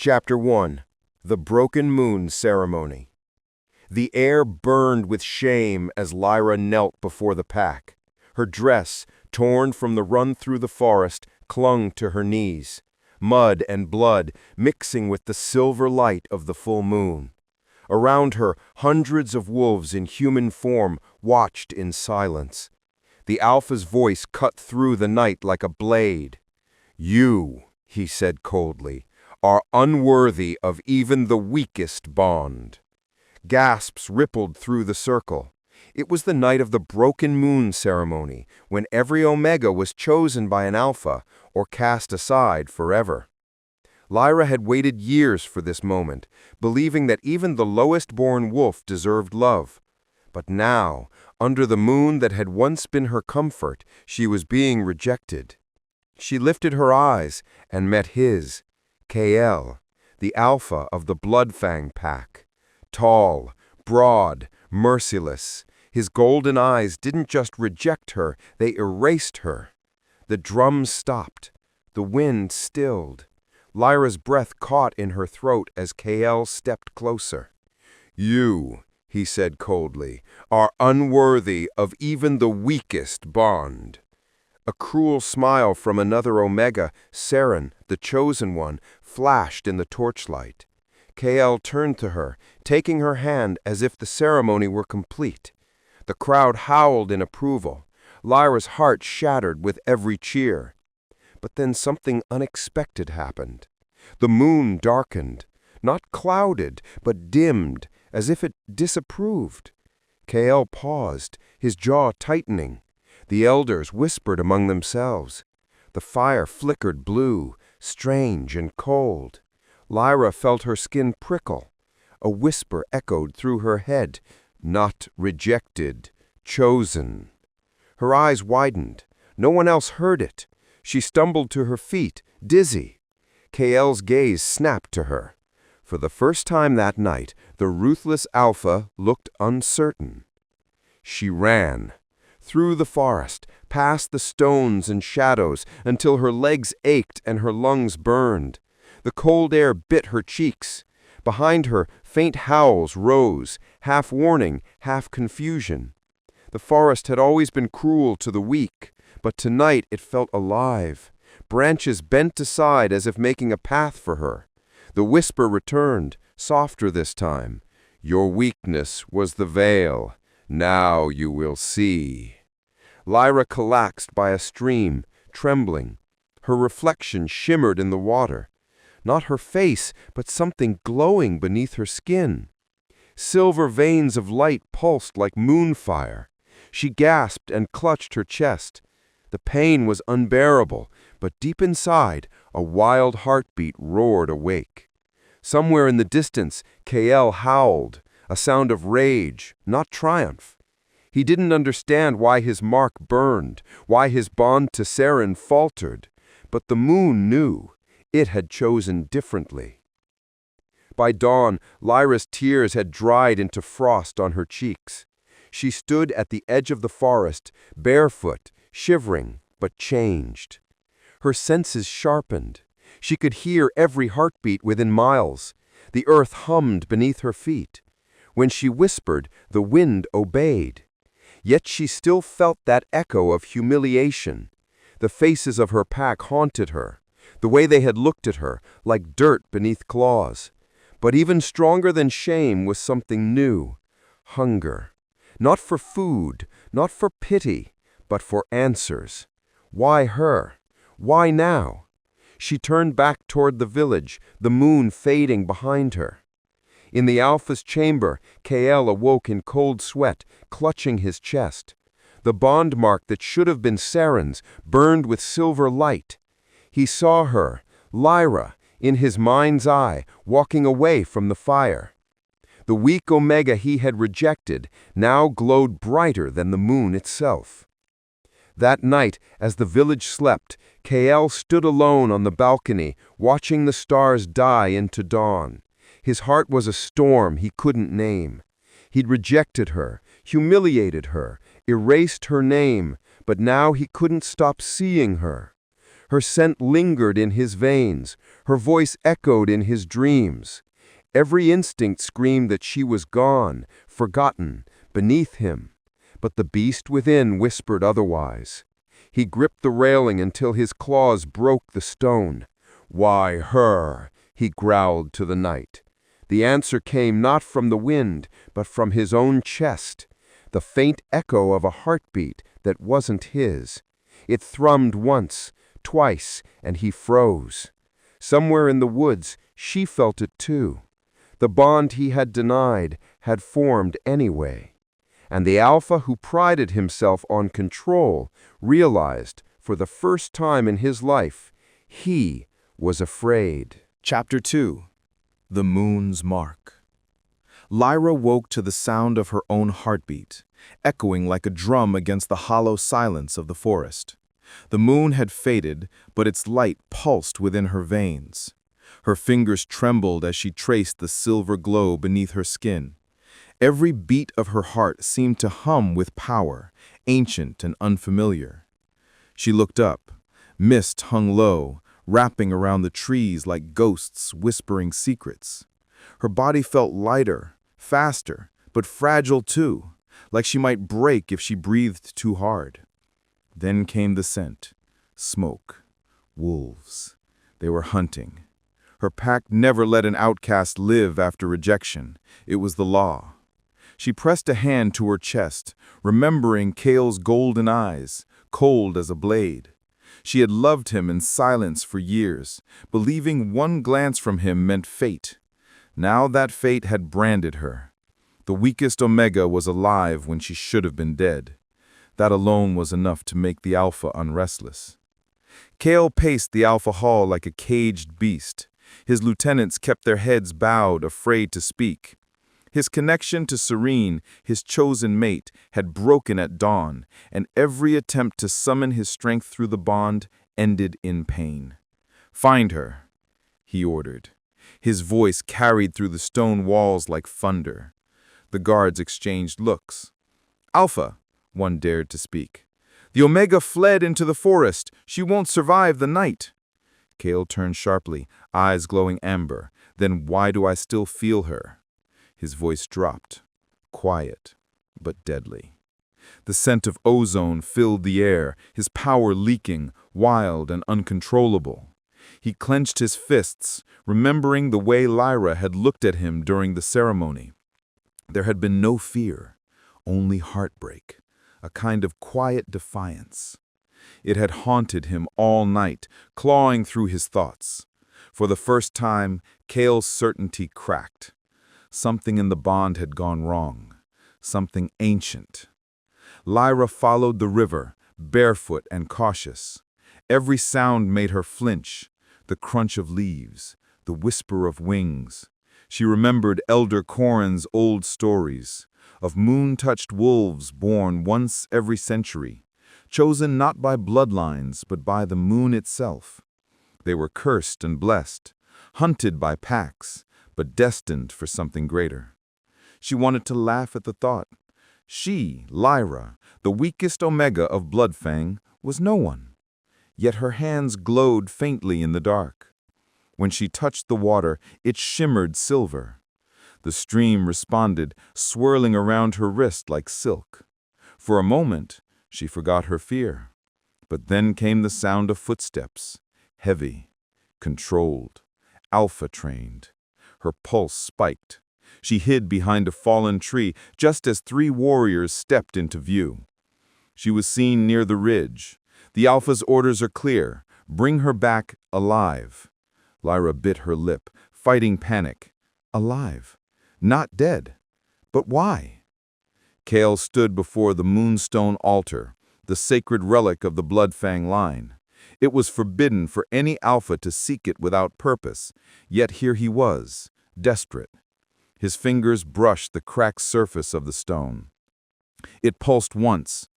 Chapter 1. The Broken Moon Ceremony. The air burned with shame as Lyra knelt before the pack. Her dress, torn from the run through the forest, clung to her knees, mud and blood mixing with the silver light of the full moon. Around her, hundreds of wolves in human form watched in silence. The Alpha's voice cut through the night like a blade. "You," he said coldly, "are unworthy of even the weakest bond." Gasps rippled through the circle. It was the night of the Broken Moon ceremony, when every Omega was chosen by an Alpha or cast aside forever. Lyra had waited years for this moment, believing that even the lowest-born wolf deserved love. But now, under the moon that had once been her comfort, she was being rejected. She lifted her eyes and met his, Kael, the Alpha of the Bloodfang pack. Tall, broad, merciless, his golden eyes didn't just reject her, they erased her. The drums stopped. The wind stilled. Lyra's breath caught in her throat as Kael stepped closer. "You," he said coldly, "are unworthy of even the weakest bond." A cruel smile from another Omega, Seren, the Chosen One, flashed in the torchlight. Kael turned to her, taking her hand as if the ceremony were complete. The crowd howled in approval. Lyra's heart shattered with every cheer. But then something unexpected happened. The moon darkened, not clouded, but dimmed, as if it disapproved. Kael paused, his jaw tightening. The elders whispered among themselves. The fire flickered blue, strange and cold. Lyra felt her skin prickle. A whisper echoed through her head, "Not rejected, chosen." Her eyes widened. No one else heard it. She stumbled to her feet, dizzy. Kael's gaze snapped to her. For the first time that night, the ruthless Alpha looked uncertain. She ran. Through the forest, past the stones and shadows, until her legs ached and her lungs burned. The cold air bit her cheeks. Behind her, faint howls rose, half warning, half confusion. The forest had always been cruel to the weak, but tonight it felt alive. Branches bent aside as if making a path for her. The whisper returned, softer this time. "Your weakness was the veil. Now you will see." Lyra collapsed by a stream, trembling. Her reflection shimmered in the water. Not her face, but something glowing beneath her skin. Silver veins of light pulsed like moonfire. She gasped and clutched her chest. The pain was unbearable, but deep inside, a wild heartbeat roared awake. Somewhere in the distance, Kael howled, a sound of rage, not triumph. He didn't understand why his mark burned, why his bond to Seren faltered, but the moon knew. It had chosen differently. By dawn, Lyra's tears had dried into frost on her cheeks. She stood at the edge of the forest, barefoot, shivering, but changed. Her senses sharpened. She could hear every heartbeat within miles. The earth hummed beneath her feet. When she whispered, the wind obeyed. Yet she still felt that echo of humiliation. The faces of her pack haunted her, the way they had looked at her, like dirt beneath claws. But even stronger than shame was something new. Hunger. Not for food, not for pity, but for answers. Why her? Why now? She turned back toward the village, the moon fading behind her. In the Alpha's chamber, Kael awoke in cold sweat, clutching his chest. The bond mark that should have been Seren's burned with silver light. He saw her, Lyra, in his mind's eye, walking away from the fire. The weak Omega he had rejected now glowed brighter than the moon itself. That night, as the village slept, Kael stood alone on the balcony, watching the stars die into dawn. His heart was a storm he couldn't name. He'd rejected her, humiliated her, erased her name, but now he couldn't stop seeing her. Her scent lingered in his veins, her voice echoed in his dreams. Every instinct screamed that she was gone, forgotten, beneath him. But the beast within whispered otherwise. He gripped the railing until his claws broke the stone. "Why her?" he growled to the night. The answer came not from the wind, but from his own chest, the faint echo of a heartbeat that wasn't his. It thrummed once, twice, and he froze. Somewhere in the woods, she felt it too. The bond he had denied had formed anyway. And the alpha who prided himself on control realized, for the first time in his life, he was afraid. Chapter 2. The Moon's Mark. Lyra woke to the sound of her own heartbeat, echoing like a drum against the hollow silence of the forest. The moon had faded, but its light pulsed within her veins. Her fingers trembled as she traced the silver glow beneath her skin. Every beat of her heart seemed to hum with power, ancient and unfamiliar. She looked up. Mist hung low, wrapping around the trees like ghosts whispering secrets. Her body felt lighter, faster, but fragile too, like she might break if she breathed too hard. Then came the scent. Smoke. Wolves. They were hunting. Her pack never let an outcast live after rejection. It was the law. She pressed a hand to her chest, remembering Kael's golden eyes, cold as a blade. She had loved him in silence for years, believing one glance from him meant fate. Now that fate had branded her. The weakest Omega was alive when she should have been dead. That alone was enough to make the Alpha unrestless. Kael paced the Alpha hall like a caged beast. His lieutenants kept their heads bowed, afraid to speak. His connection to Serene, his chosen mate, had broken at dawn, and every attempt to summon his strength through the bond ended in pain. "Find her," he ordered. His voice carried through the stone walls like thunder. The guards exchanged looks. "Alpha," one dared to speak. "The Omega fled into the forest. She won't survive the night." Kael turned sharply, eyes glowing amber. "Then why do I still feel her?" His voice dropped, quiet, but deadly. The scent of ozone filled the air, his power leaking, wild and uncontrollable. He clenched his fists, remembering the way Lyra had looked at him during the ceremony. There had been no fear, only heartbreak, a kind of quiet defiance. It had haunted him all night, clawing through his thoughts. For the first time, Kael's certainty cracked. Something in the bond had gone wrong, something ancient. Lyra followed the river, barefoot and cautious. Every sound made her flinch, the crunch of leaves, the whisper of wings. She remembered Elder Corrin's old stories, of moon-touched wolves born once every century, chosen not by bloodlines but by the moon itself. They were cursed and blessed, hunted by packs, but destined for something greater. She wanted to laugh at the thought. She, Lyra, the weakest Omega of Bloodfang, was no one. Yet her hands glowed faintly in the dark. When she touched the water, it shimmered silver. The stream responded, swirling around her wrist like silk. For a moment, she forgot her fear. But then came the sound of footsteps, heavy, controlled, alpha-trained. Her pulse spiked. She hid behind a fallen tree just as 3 warriors stepped into view. She was seen near the ridge. The Alpha's orders are clear. Bring her back alive. Lyra bit her lip, fighting panic. Alive. Not dead. But why? Kael stood before the moonstone altar, the sacred relic of the Bloodfang line. It was forbidden for any Alpha to seek it without purpose, yet here he was, desperate. His fingers brushed the cracked surface of the stone. It pulsed once,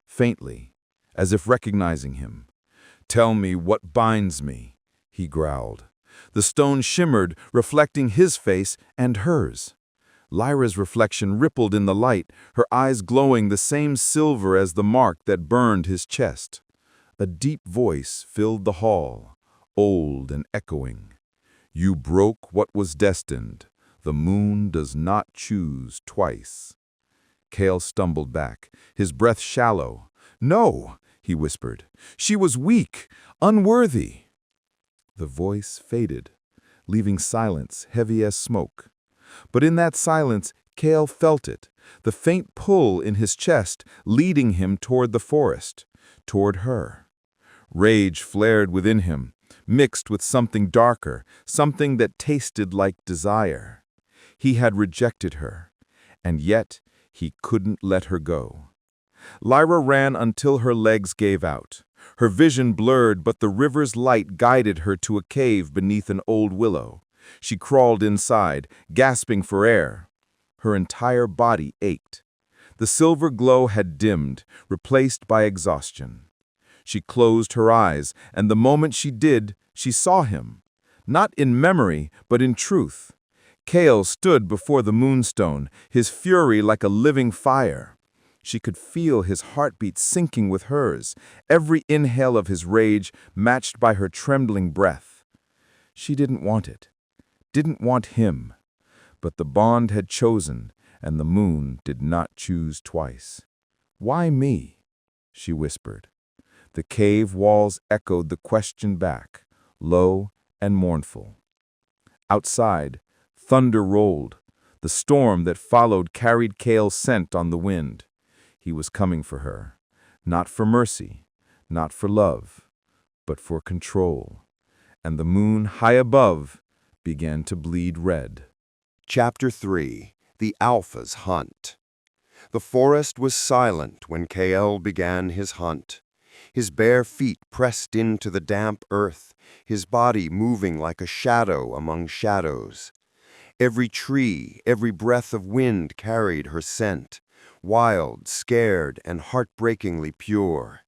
faintly, as if recognizing him. "Tell me what binds me," he growled. The stone shimmered, reflecting his face and hers. Lyra's reflection rippled in the light, her eyes glowing the same silver as the mark that burned his chest. A deep voice filled the hall, old and echoing. "You broke what was destined. The moon does not choose twice." Kael stumbled back, his breath shallow. "No," he whispered. "She was weak, unworthy." The voice faded, leaving silence heavy as smoke. But in that silence, Kael felt it, the faint pull in his chest leading him toward the forest, toward her. Rage flared within him, mixed with something darker, something that tasted like desire. He had rejected her, and yet he couldn't let her go. Lyra ran until her legs gave out. Her vision blurred, but the river's light guided her to a cave beneath an old willow. She crawled inside, gasping for air. Her entire body ached. The silver glow had dimmed, replaced by exhaustion. She closed her eyes, and the moment she did, she saw him. Not in memory, but in truth. Kael stood before the moonstone, his fury like a living fire. She could feel his heartbeat sinking with hers, every inhale of his rage matched by her trembling breath. She didn't want it, didn't want him. But the bond had chosen, and the moon did not choose twice. "Why me?" she whispered. The cave walls echoed the question back, low and mournful. Outside, thunder rolled. The storm that followed carried Kael's scent on the wind. He was coming for her, not for mercy, not for love, but for control. And the moon high above began to bleed red. Chapter 3. The Alpha's Hunt. The forest was silent when Kael began his hunt. His bare feet pressed into the damp earth, his body moving like a shadow among shadows. Every tree, every breath of wind carried her scent, wild, scared, and heartbreakingly pure.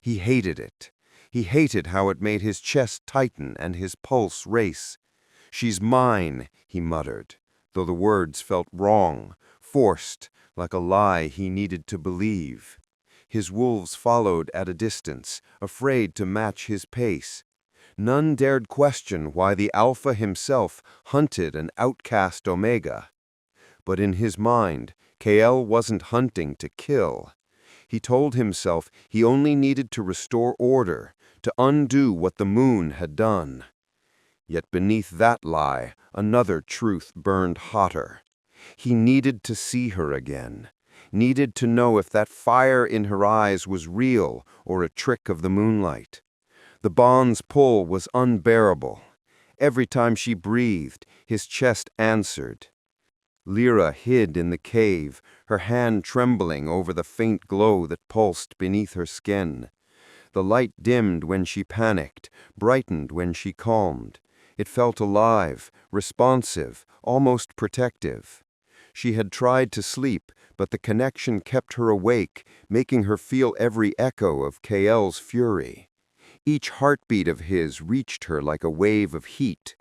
He hated it. He hated how it made his chest tighten and his pulse race. "She's mine," he muttered, though the words felt wrong, forced, like a lie he needed to believe. His wolves followed at a distance, afraid to match his pace. None dared question why the Alpha himself hunted an outcast Omega. But in his mind, Kael wasn't hunting to kill. He told himself he only needed to restore order, to undo what the moon had done. Yet beneath that lie, another truth burned hotter. He needed to see her again, needed to know if that fire in her eyes was real or a trick of the moonlight. The bond's pull was unbearable. Every time she breathed, his chest answered. Lyra hid in the cave, her hand trembling over the faint glow that pulsed beneath her skin. The light dimmed when she panicked, brightened when she calmed. It felt alive, responsive, almost protective. She had tried to sleep, but the connection kept her awake, making her feel every echo of Kael's fury. Each heartbeat of his reached her like a wave of heat.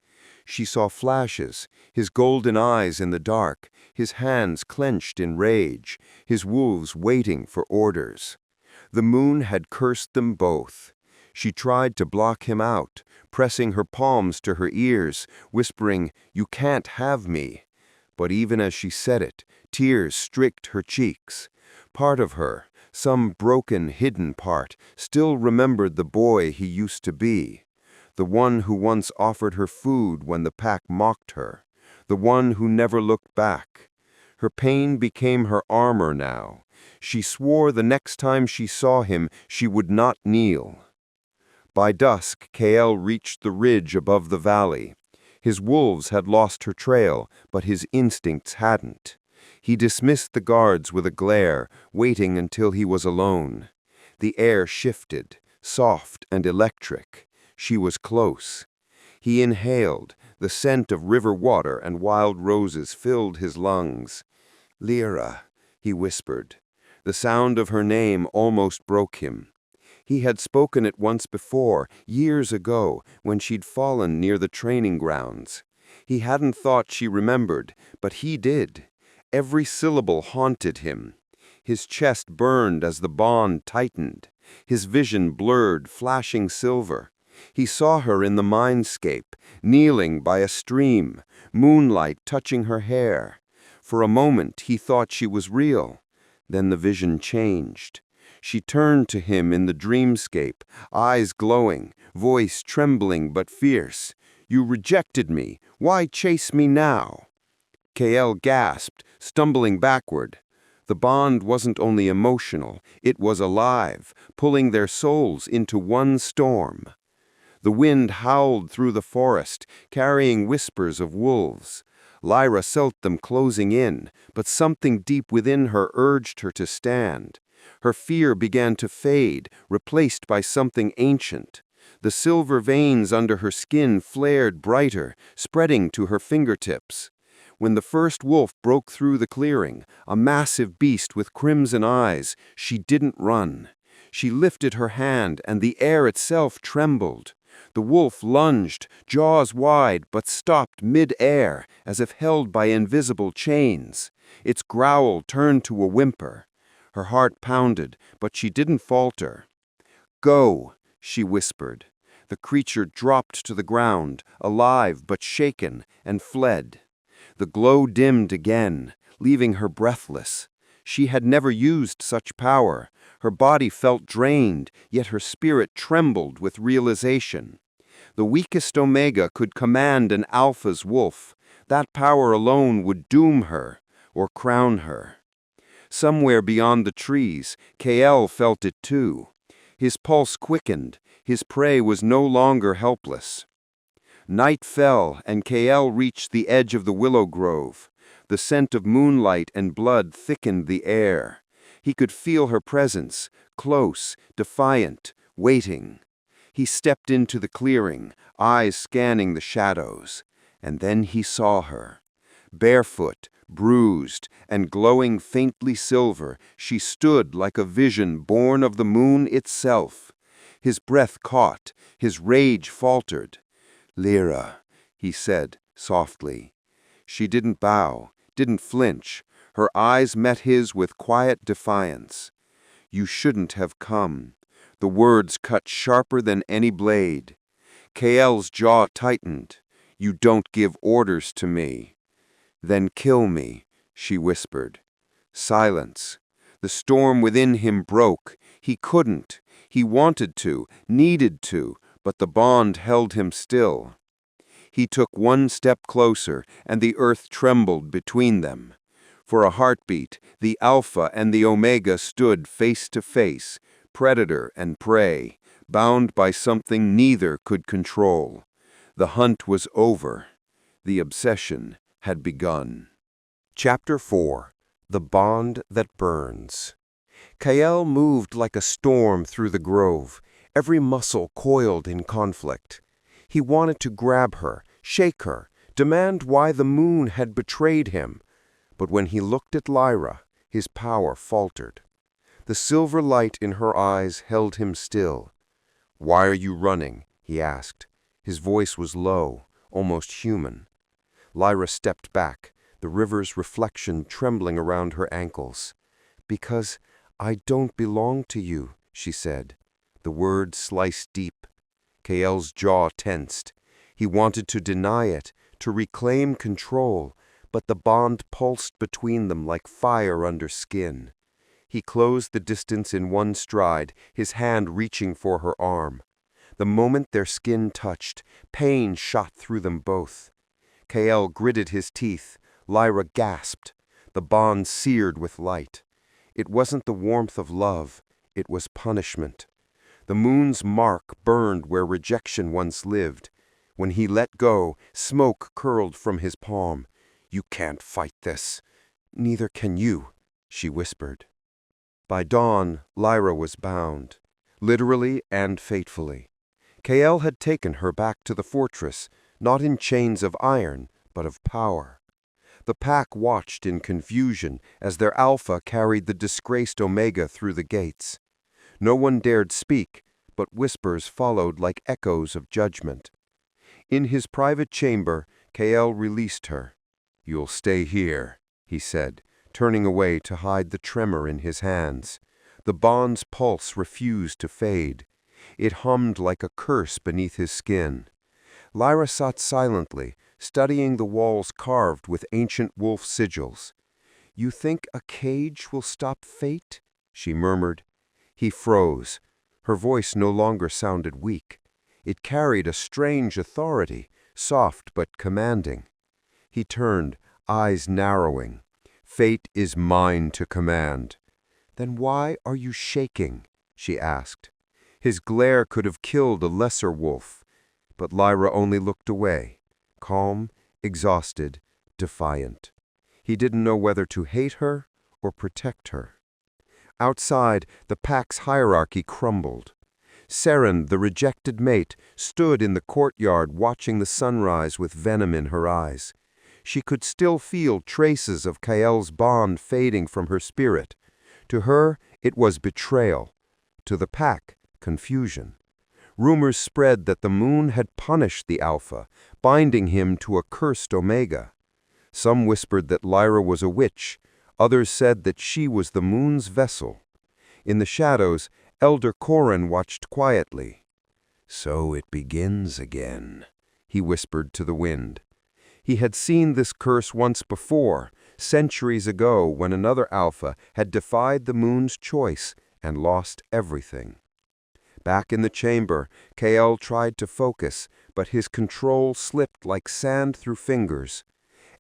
She saw flashes, his golden eyes in the dark, his hands clenched in rage, his wolves waiting for orders. The moon had cursed them both. She tried to block him out, pressing her palms to her ears, whispering, "You can't have me." But even as she said it, tears streaked her cheeks. Part of her, some broken, hidden part, still remembered the boy he used to be. The one who once offered her food when the pack mocked her. The one who never looked back. Her pain became her armor now. She swore the next time she saw him, she would not kneel. By dusk, Kael reached the ridge above the valley. His wolves had lost her trail, but his instincts hadn't. He dismissed the guards with a glare, waiting until he was alone. The air shifted, soft and electric. She was close. He inhaled. The scent of river water and wild roses filled his lungs. "Lyra," he whispered. The sound of her name almost broke him. He had spoken it once before, years ago, when she'd fallen near the training grounds. He hadn't thought she remembered, but he did. Every syllable haunted him. His chest burned as the bond tightened. his vision blurred, flashing silver. He saw her in the mindscape, kneeling by a stream, moonlight touching her hair. For a moment he thought she was real. Then the vision changed. She turned to him in the dreamscape, eyes glowing, voice trembling but fierce. "You rejected me. Why chase me now?" Kael gasped, stumbling backward. The bond wasn't only emotional, it was alive, pulling their souls into one storm. The wind howled through the forest, carrying whispers of wolves. Lyra felt them closing in, but something deep within her urged her to stand. Her fear began to fade, replaced by something ancient. The silver veins under her skin flared brighter, spreading to her fingertips. When the first wolf broke through the clearing, a massive beast with crimson eyes, she didn't run. She lifted her hand, and the air itself trembled. The wolf lunged, jaws wide, but stopped mid-air, as if held by invisible chains. Its growl turned to a whimper. Her heart pounded, but she didn't falter. "Go," she whispered. The creature dropped to the ground, alive but shaken, and fled. The glow dimmed again, leaving her breathless. She had never used such power. Her body felt drained, yet her spirit trembled with realization. The weakest Omega could command an Alpha's wolf. That power alone would doom her, or crown her. Somewhere beyond the trees, Kael felt it too. His pulse quickened. His prey was no longer helpless. Night fell, and Kael reached the edge of the willow grove. The scent of moonlight and blood thickened the air. He could feel her presence, close, defiant, waiting. He stepped into the clearing, eyes scanning the shadows. And then he saw her. Barefoot, bruised, and glowing faintly silver, she stood like a vision born of the moon itself. His breath caught, his rage faltered. "Lyra," he said softly. She didn't bow, didn't flinch. Her eyes met his with quiet defiance. "You shouldn't have come." The words cut sharper than any blade. Kael's jaw tightened. "You don't give orders to me." "Then kill me," she whispered. Silence. The storm within him broke. He couldn't. He wanted to, needed to, but the bond held him still. He took one step closer, and the earth trembled between them. For a heartbeat, the Alpha and the Omega stood face to face, predator and prey, bound by something neither could control. The hunt was over. The obsession had begun. Chapter 4. The Bond That Burns. Kael moved like a storm through the grove, every muscle coiled in conflict. He wanted to grab her, shake her, demand why the moon had betrayed him. But when he looked at Lyra, his power faltered. The silver light in her eyes held him still. "Why are you running?" he asked. His voice was low, almost human. Lyra stepped back, the river's reflection trembling around her ankles. "Because I don't belong to you," she said. The words sliced deep. Kael's jaw tensed. He wanted to deny it, to reclaim control, but the bond pulsed between them like fire under skin. He closed the distance in one stride, his hand reaching for her arm. The moment their skin touched, pain shot through them both. Kael gritted his teeth. Lyra gasped. The bond seared with light. It wasn't the warmth of love. It was punishment. The moon's mark burned where rejection once lived. When he let go, smoke curled from his palm. "You can't fight this." "Neither can you," she whispered. By dawn, Lyra was bound, literally and fatefully. Kael had taken her back to the fortress, not in chains of iron, but of power. The pack watched in confusion as their Alpha carried the disgraced Omega through the gates. No one dared speak, but whispers followed like echoes of judgment. In his private chamber, Kael released her. "You'll stay here," he said, turning away to hide the tremor in his hands. The bond's pulse refused to fade. It hummed like a curse beneath his skin. Lyra sat silently, studying the walls carved with ancient wolf sigils. "You think a cage will stop fate?" she murmured. He froze. Her voice no longer sounded weak. It carried a strange authority, soft but commanding. He turned, eyes narrowing. "Fate is mine to command." "Then why are you shaking?" she asked. His glare could have killed a lesser wolf, but Lyra only looked away, calm, exhausted, defiant. He didn't know whether to hate her or protect her. Outside, the pack's hierarchy crumbled. Seren, the rejected mate, stood in the courtyard watching the sunrise with venom in her eyes. She could still feel traces of Kael's bond fading from her spirit. To her, it was betrayal. To the pack, confusion. Rumors spread that the moon had punished the Alpha, binding him to a cursed Omega. Some whispered that Lyra was a witch. Others said that she was the moon's vessel. In the shadows, Elder Corin watched quietly. "So it begins again," he whispered to the wind. He had seen this curse once before, centuries ago, when another Alpha had defied the moon's choice and lost everything. Back in the chamber, Kael tried to focus, but his control slipped like sand through fingers.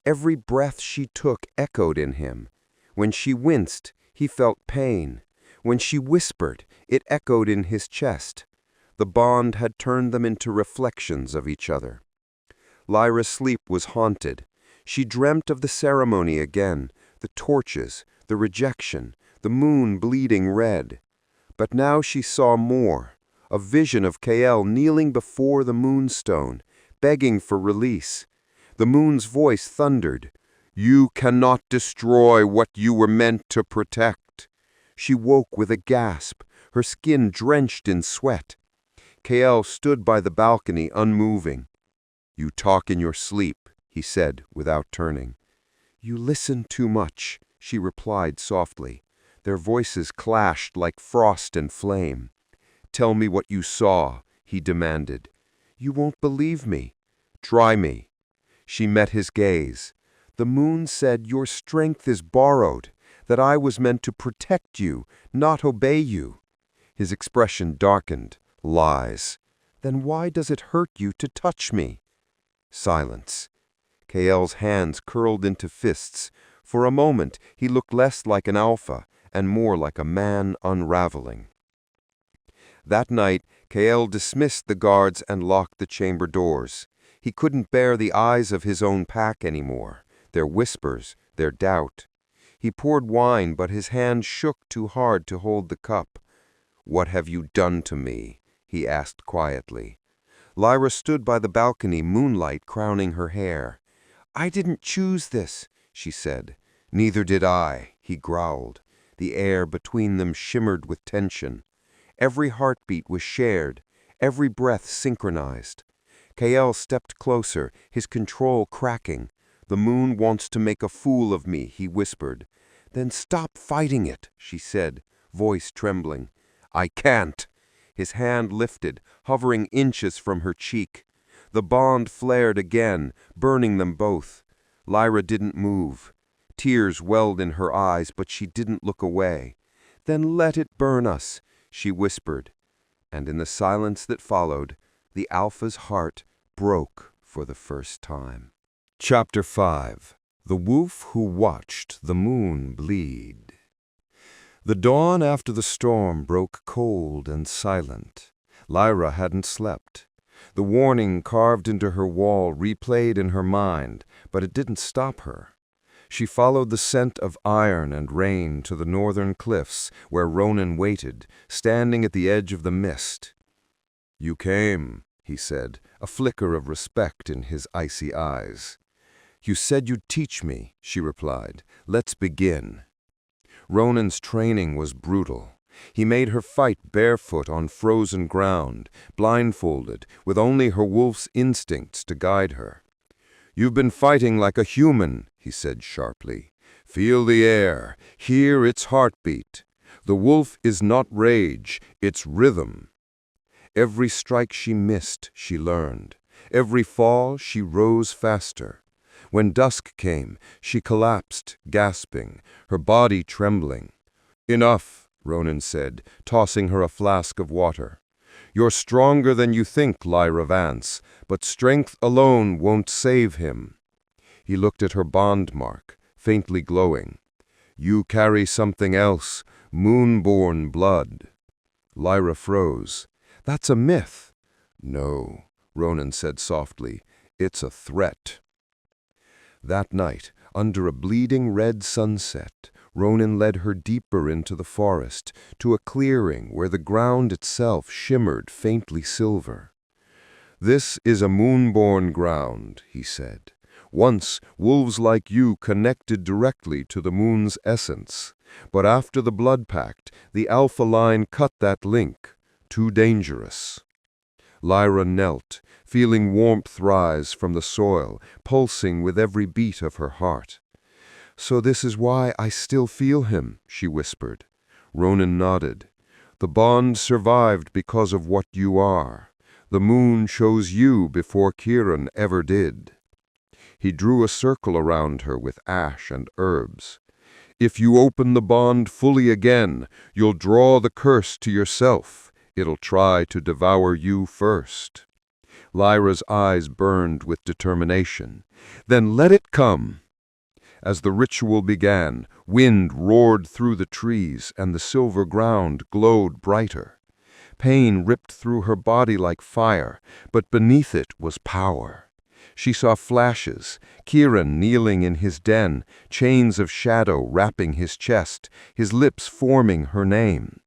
Every breath she took echoed in him. When she winced, he felt pain. When she whispered, it echoed in his chest. The bond had turned them into reflections of each other. Lyra's sleep was haunted. She dreamt of the ceremony again, the torches, the rejection, the moon bleeding red. But now she saw more, a vision of Kael kneeling before the moonstone, begging for release. The moon's voice thundered, "You cannot destroy what you were meant to protect." She woke with a gasp, her skin drenched in sweat. Kael stood by the balcony, unmoving. "You talk in your sleep," he said, without turning. "You listen too much," she replied softly. Their voices clashed like frost and flame. "Tell me what you saw," he demanded. "You won't believe me." "Try me." She met his gaze. "The moon said your strength is borrowed, that I was meant to protect you, not obey you." His expression darkened. "Lies." "Then why does it hurt you to touch me?" Silence. Kael's hands curled into fists. For a moment, he looked less like an Alpha and more like a man unraveling. That night, Kael dismissed the guards and locked the chamber doors. He couldn't bear the eyes of his own pack anymore, their whispers, their doubt. He poured wine, but his hand shook too hard to hold the cup. "What have you done to me?" he asked quietly. Lyra stood by the balcony, moonlight crowning her hair. "I didn't choose this," she said. "Neither did I," he growled. The air between them shimmered with tension. Every heartbeat was shared, every breath synchronized. Kael stepped closer, his control cracking. "The moon wants to make a fool of me," he whispered. "Then stop fighting it," she said, voice trembling. "I can't." His hand lifted, hovering inches from her cheek. The bond flared again, burning them both. Lyra didn't move. Tears welled in her eyes, but she didn't look away. "Then let it burn us," she whispered. And in the silence that followed, the Alpha's heart broke for the first time. Chapter 5. The Wolf Who Watched the Moon Bleed. The dawn after the storm broke cold and silent. Lyra hadn't slept. The warning carved into her wall replayed in her mind, but it didn't stop her. She followed the scent of iron and rain to the northern cliffs, where Ronan waited, standing at the edge of the mist. "You came," he said, a flicker of respect in his icy eyes. "You said you'd teach me," she replied. "Let's begin." Ronan's training was brutal. He made her fight barefoot on frozen ground, blindfolded, with only her wolf's instincts to guide her. "You've been fighting like a human," he said sharply. "Feel the air, hear its heartbeat. The wolf is not rage, it's rhythm. Every strike she missed, she learned. Every fall, she rose faster. When dusk came, she collapsed, gasping, her body trembling. "Enough," Ronan said, tossing her a flask of water. "You're stronger than you think, Lyra Vance, but strength alone won't save him." He looked at her bond mark, faintly glowing. "You carry something else, moon-born blood." Lyra froze. "That's a myth." "No," Ronan said softly, "it's a threat." That night, under a bleeding red sunset, Ronan led her deeper into the forest, to a clearing where the ground itself shimmered faintly silver. "This is a moon-born ground," he said. "Once, wolves like you connected directly to the moon's essence. But after the blood pact, the alpha line cut that link. Too dangerous." Lyra knelt, feeling warmth rise from the soil, pulsing with every beat of her heart. "So this is why I still feel him," she whispered. Ronan nodded. "The bond survived because of what you are. The moon chose you before Kieran ever did." He drew a circle around her with ash and herbs. "If you open the bond fully again, you'll draw the curse to yourself. It'll try to devour you first." Lyra's eyes burned with determination. "Then let it come." As the ritual began, wind roared through the trees and the silver ground glowed brighter. Pain ripped through her body like fire, but beneath it was power. She saw flashes, Kieran kneeling in his den, chains of shadow wrapping his chest, his lips forming her name.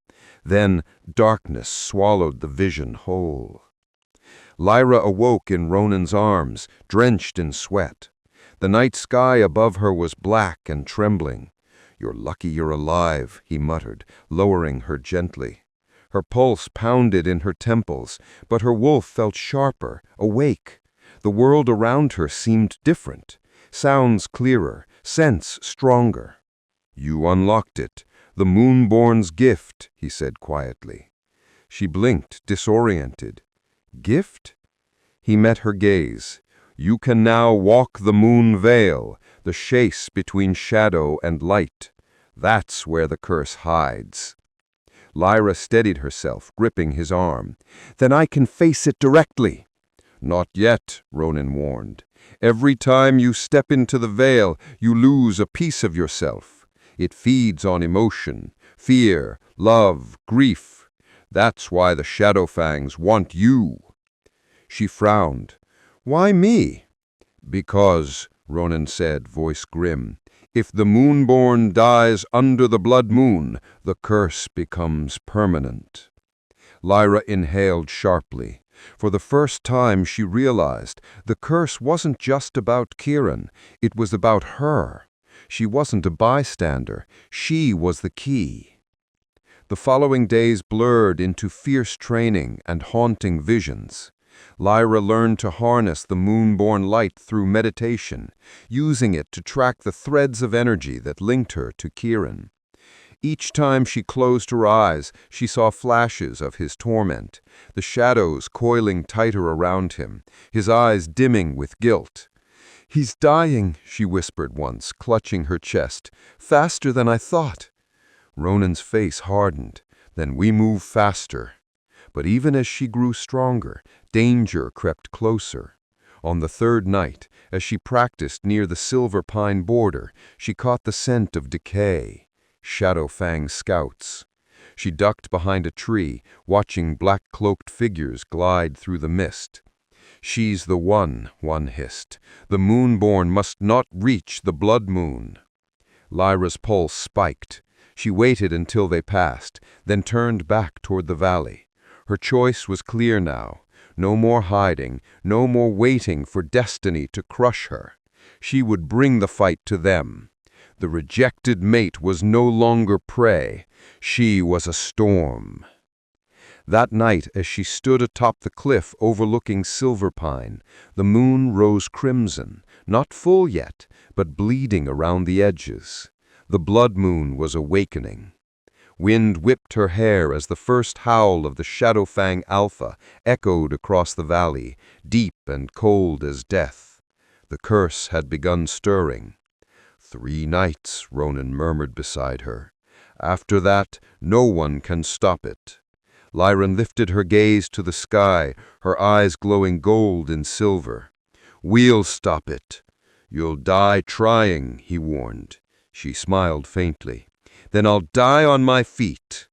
Then darkness swallowed the vision whole. Lyra awoke in Ronan's arms, drenched in sweat. The night sky above her was black and trembling. "You're lucky you're alive," he muttered, lowering her gently. Her pulse pounded in her temples, but her wolf felt sharper, awake. The world around her seemed different. Sounds clearer, sense stronger. "You unlocked it. The moonborn's gift," he said quietly. She blinked, disoriented. "Gift?" He met her gaze. "You can now walk the moon veil, the chase between shadow and light. That's where the curse hides." Lyra steadied herself, gripping his arm. "Then I can face it directly." "Not yet," Ronan warned. "Every time you step into the veil, you lose a piece of yourself. It feeds on emotion, fear, love, grief. That's why the Shadowfangs want you." She frowned. "Why me?" "Because," Ronan said, voice grim, "if the moonborn dies under the blood moon, the curse becomes permanent." Lyra inhaled sharply. For the first time she realized the curse wasn't just about Kieran, it was about her. She wasn't a bystander, she was the key. The following days blurred into fierce training and haunting visions. Lyra learned to harness the moonborn light through meditation, using it to track the threads of energy that linked her to Kieran. Each time she closed her eyes, she saw flashes of his torment, the shadows coiling tighter around him, his eyes dimming with guilt. "He's dying," she whispered once, clutching her chest, "faster than I thought." Ronan's face hardened. "Then we move faster." But even as she grew stronger, danger crept closer. On the third night, as she practiced near the silver pine border, she caught the scent of decay. Shadowfang scouts. She ducked behind a tree, watching black-cloaked figures glide through the mist. "She's the one," one hissed. "The moonborn must not reach the blood moon." Lyra's pulse spiked. She waited until they passed, then turned back toward the valley. Her choice was clear now. No more hiding, no more waiting for destiny to crush her. She would bring the fight to them. The rejected mate was no longer prey. She was a storm. That night, as she stood atop the cliff overlooking Silver Pine, the moon rose crimson, not full yet, but bleeding around the edges. The blood moon was awakening. Wind whipped her hair as the first howl of the Shadowfang Alpha echoed across the valley, deep and cold as death. The curse had begun stirring. 3 nights, Ronan murmured beside her. After that, no one can stop it. Lyra lifted her gaze to the sky, her eyes glowing gold and silver. We'll stop it. You'll die trying, he warned. She smiled faintly. Then I'll die on my feet.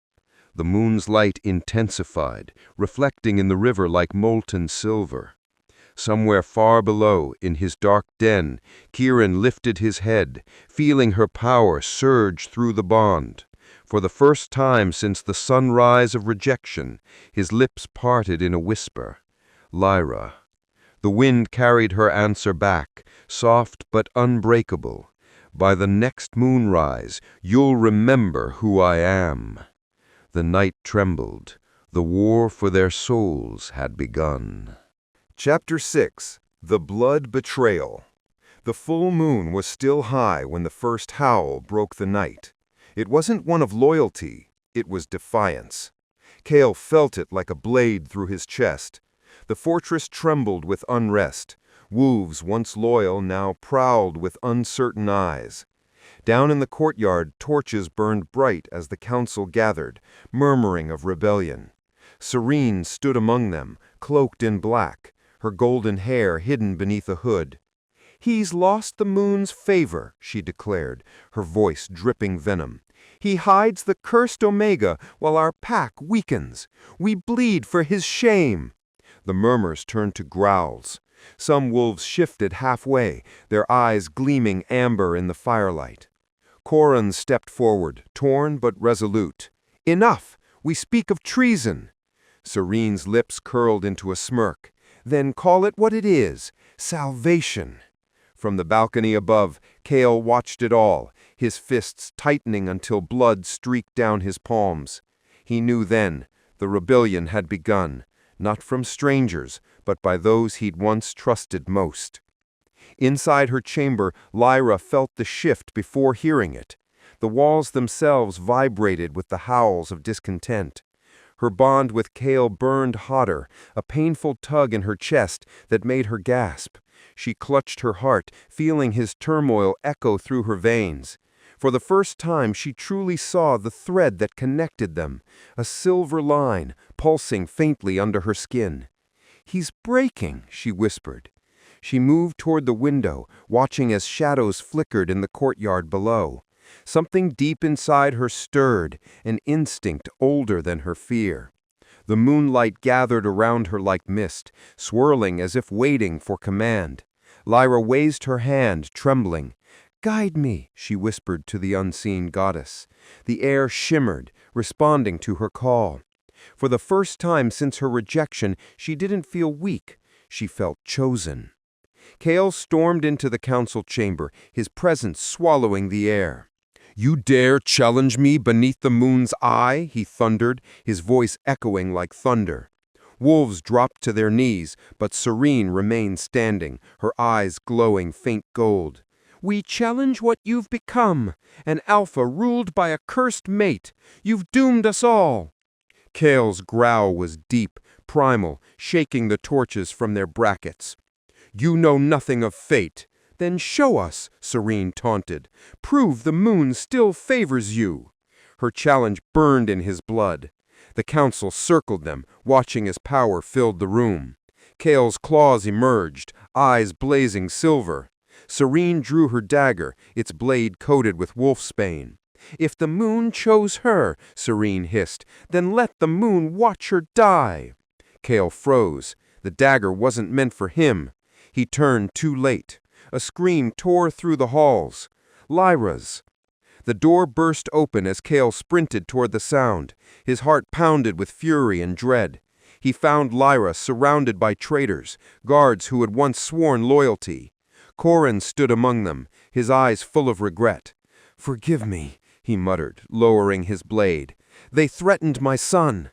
The moon's light intensified, reflecting in the river like molten silver. Somewhere far below, in his dark den, Kieran lifted his head, feeling her power surge through the bond. For the first time since the sunrise of rejection, his lips parted in a whisper. Lyra. The wind carried her answer back, soft but unbreakable. By the next moonrise, you'll remember who I am. The night trembled. The war for their souls had begun. Chapter 6. The Blood Betrayal. The full moon was still high when the first howl broke the night. It wasn't one of loyalty, it was defiance. Kael felt it like a blade through his chest. The fortress trembled with unrest. Wolves, once loyal, now prowled with uncertain eyes. Down in the courtyard, torches burned bright as the council gathered, murmuring of rebellion. Serene stood among them, cloaked in black, her golden hair hidden beneath a hood. "He's lost the moon's favor," she declared, her voice dripping venom. "He hides the cursed Omega while our pack weakens. We bleed for his shame." The murmurs turned to growls. Some wolves shifted halfway, their eyes gleaming amber in the firelight. Corin stepped forward, torn but resolute. "Enough! We speak of treason." Serene's lips curled into a smirk. "Then call it what it is, salvation." From the balcony above, Kael watched it all, his fists tightening until blood streaked down his palms. He knew then the rebellion had begun, not from strangers, but by those he'd once trusted most. Inside her chamber, Lyra felt the shift before hearing it. The walls themselves vibrated with the howls of discontent. Her bond with Kael burned hotter, a painful tug in her chest that made her gasp. She clutched her heart, feeling his turmoil echo through her veins. For the first time she truly saw the thread that connected them, a silver line, pulsing faintly under her skin. "He's breaking," she whispered. She moved toward the window, watching as shadows flickered in the courtyard below. Something deep inside her stirred, an instinct older than her fear. The moonlight gathered around her like mist, swirling as if waiting for command. Lyra raised her hand, trembling. "Guide me," she whispered to the unseen goddess. The air shimmered, responding to her call. For the first time since her rejection, she didn't feel weak. She felt chosen. Kael stormed into the council chamber, his presence swallowing the air. "You dare challenge me beneath the moon's eye?" he thundered, his voice echoing like thunder. Wolves dropped to their knees, but Serene remained standing, her eyes glowing faint gold. "We challenge what you've become, an alpha ruled by a cursed mate. You've doomed us all." Kael's growl was deep, primal, shaking the torches from their brackets. "You know nothing of fate." "Then show us," Serene taunted. "Prove the moon still favors you." Her challenge burned in his blood. The council circled them, watching as power filled the room. Kael's claws emerged, eyes blazing silver. Serene drew her dagger, its blade coated with wolfsbane. "If the moon chose her," Serene hissed, "then let the moon watch her die." Kael froze. The dagger wasn't meant for him. He turned too late. A scream tore through the halls. Lyra's. The door burst open as Kael sprinted toward the sound. His heart pounded with fury and dread. He found Lyra surrounded by traitors, guards who had once sworn loyalty. Corin stood among them, his eyes full of regret. "Forgive me," he muttered, lowering his blade. "They threatened my son."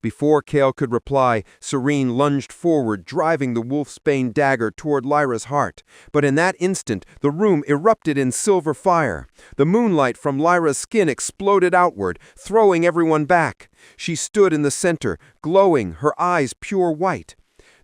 Before Kael could reply, Serene lunged forward, driving the wolfsbane dagger toward Lyra's heart. But in that instant, the room erupted in silver fire. The moonlight from Lyra's skin exploded outward, throwing everyone back. She stood in the center, glowing, her eyes pure white.